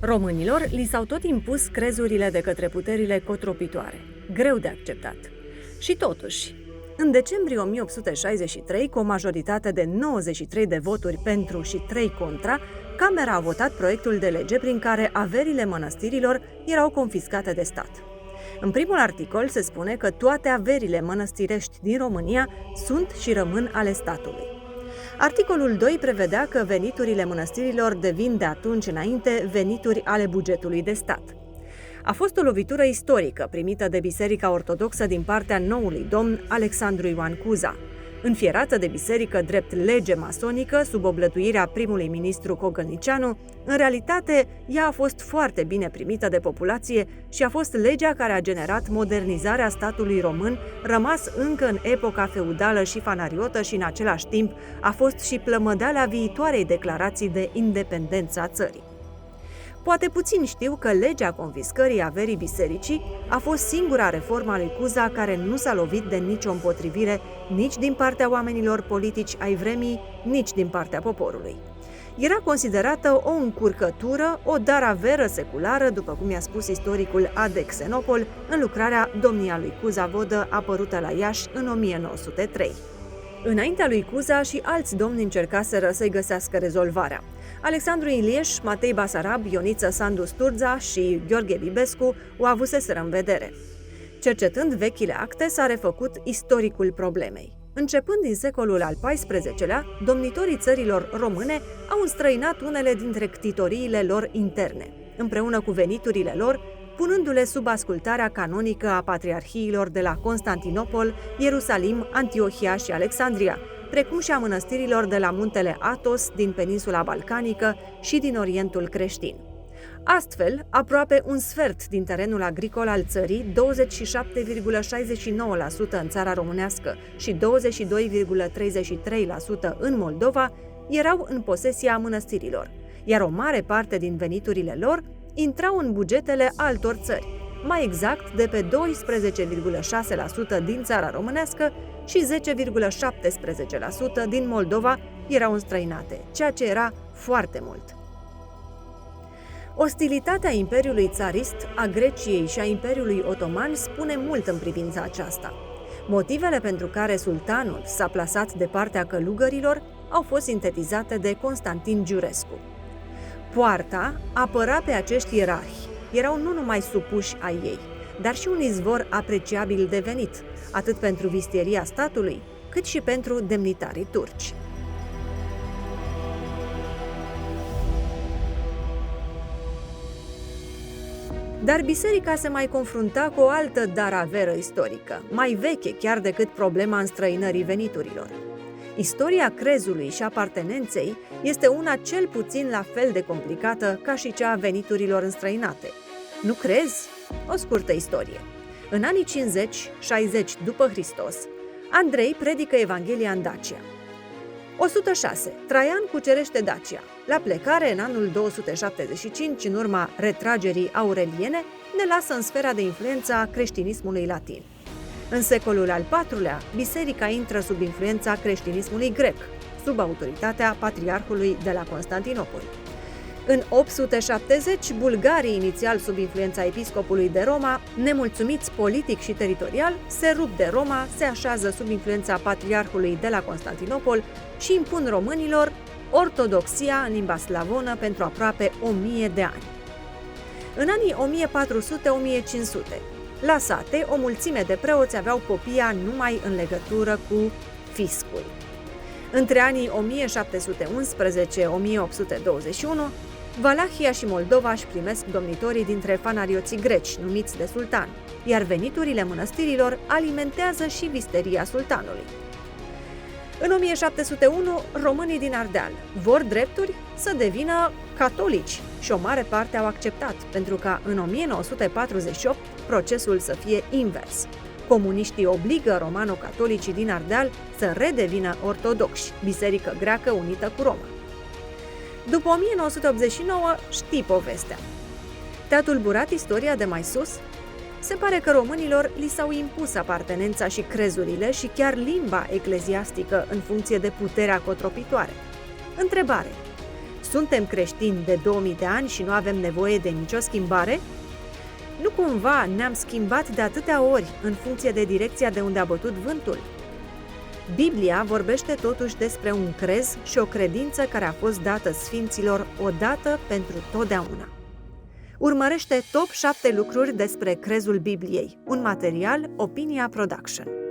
Românilor li s-au tot impus crezurile de către puterile cotropitoare, greu de acceptat. Și totuși, în decembrie 1863, cu o majoritate de 93 de voturi pentru și 3 contra, Camera a votat proiectul de lege prin care averile mănăstirilor erau confiscate de stat. În primul articol se spune că toate averile mănăstirești din România sunt și rămân ale statului. Articolul 2 prevedea că veniturile mănăstirilor devin de atunci înainte venituri ale bugetului de stat. A fost o lovitură istorică primită de Biserica Ortodoxă din partea noului domn Alexandru Ioan Cuza. Înfierată de biserică drept lege masonică sub oblătuirea primului ministru Cogălnicianu, în realitate ea a fost foarte bine primită de populație și a fost legea care a generat modernizarea statului român, rămas încă în epoca feudală și fanariotă și în același timp a fost și plămădeala viitoarei declarații de independență a țării. Poate puțin știu că legea confiscării averii bisericii a fost singura reformă a lui Cuza care nu s-a lovit de nicio împotrivire nici din partea oamenilor politici ai vremii, nici din partea poporului. Era considerată o încurcătură, o daraveră seculară, după cum i-a spus istoricul Ade Xenopol în lucrarea Domnia lui Cuza Vodă, apărută la Iași în 1903. Înaintea lui Cuza și alți domni încercaseră să-i găsească rezolvarea. Alexandru Ilieș, Matei Basarab, Ioniță Sandu Sturza și Gheorghe Bibescu o avuseseră în vedere. Cercetând vechile acte, s-a refăcut istoricul problemei. Începând din secolul al XIV-lea, domnitorii țărilor române au înstrăinat unele dintre ctitoriile lor interne, împreună cu veniturile lor, punându-le sub ascultarea canonică a patriarhiilor de la Constantinopol, Ierusalim, Antiohia și Alexandria, precum și a mănăstirilor de la muntele Athos din peninsula balcanică și din Orientul creștin. Astfel, aproape un sfert din terenul agricol al țării, 27,69% în țara românească și 22,33% în Moldova, erau în posesia mănăstirilor, iar o mare parte din veniturile lor intrau în bugetele altor țări, mai exact de pe 12,6% din țara românească și 10,17% din Moldova erau înstrăinate, ceea ce era foarte mult. Ostilitatea Imperiului Țarist, a Greciei și a Imperiului Otoman spune mult în privința aceasta. Motivele pentru care sultanul s-a plasat de partea călugărilor au fost sintetizate de Constantin Giurescu. Poarta apăra pe acești ierarhi. Erau nu numai supuși ai ei, dar și un izvor apreciabil de venit, atât pentru vistieria statului, cât și pentru demnitarii turci. Dar biserica se mai confrunta cu o altă daraveră istorică, mai veche chiar decât problema înstrăinării veniturilor. Istoria crezului și apartenenței este una cel puțin la fel de complicată ca și cea a veniturilor înstrăinate. Nu crezi? O scurtă istorie. În anii 50-60 după Hristos, Andrei predică Evanghelia în Dacia. 106. Traian cucerește Dacia. La plecare, în anul 275, în urma retragerii aureliene, ne lasă în sfera de influență a creștinismului latin. În secolul al IV-lea, biserica intră sub influența creștinismului grec, sub autoritatea patriarhului de la Constantinopol. În 870, bulgarii, inițial sub influența episcopului de Roma, nemulțumiți politic și teritorial, se rup de Roma, se așează sub influența patriarhului de la Constantinopol și impun românilor ortodoxia în limba slavonă pentru aproape 1000 de ani. În anii 1400-1500, la sate, o mulțime de preoți aveau copia numai în legătură cu fiscul. Între anii 1711-1821, Valahia și Moldova își primesc domnitorii dintre fanarioții greci, numiți de sultan, iar veniturile mănăstirilor alimentează și visteria sultanului. În 1701, românii din Ardeal vor drepturi să devină catolici și o mare parte au acceptat, pentru ca în 1948 procesul să fie invers. Comuniștii obligă romano-catolicii din Ardeal să redevină ortodoxi, biserică greacă unită cu Roma. După 1989 știi povestea. Te-a tulburat istoria de mai sus? Se pare că românilor li s-au impus apartenența și crezurile și chiar limba ecleziastică în funcție de puterea cotropitoare. Întrebare. Suntem creștini de 2000 de ani și nu avem nevoie de nicio schimbare? Nu cumva ne-am schimbat de atâtea ori în funcție de direcția de unde a bătut vântul? Biblia vorbește totuși despre un crez și o credință care a fost dată sfinților odată pentru totdeauna. Urmărește Top 7 lucruri despre crezul Bibliei, un material Opinia Production.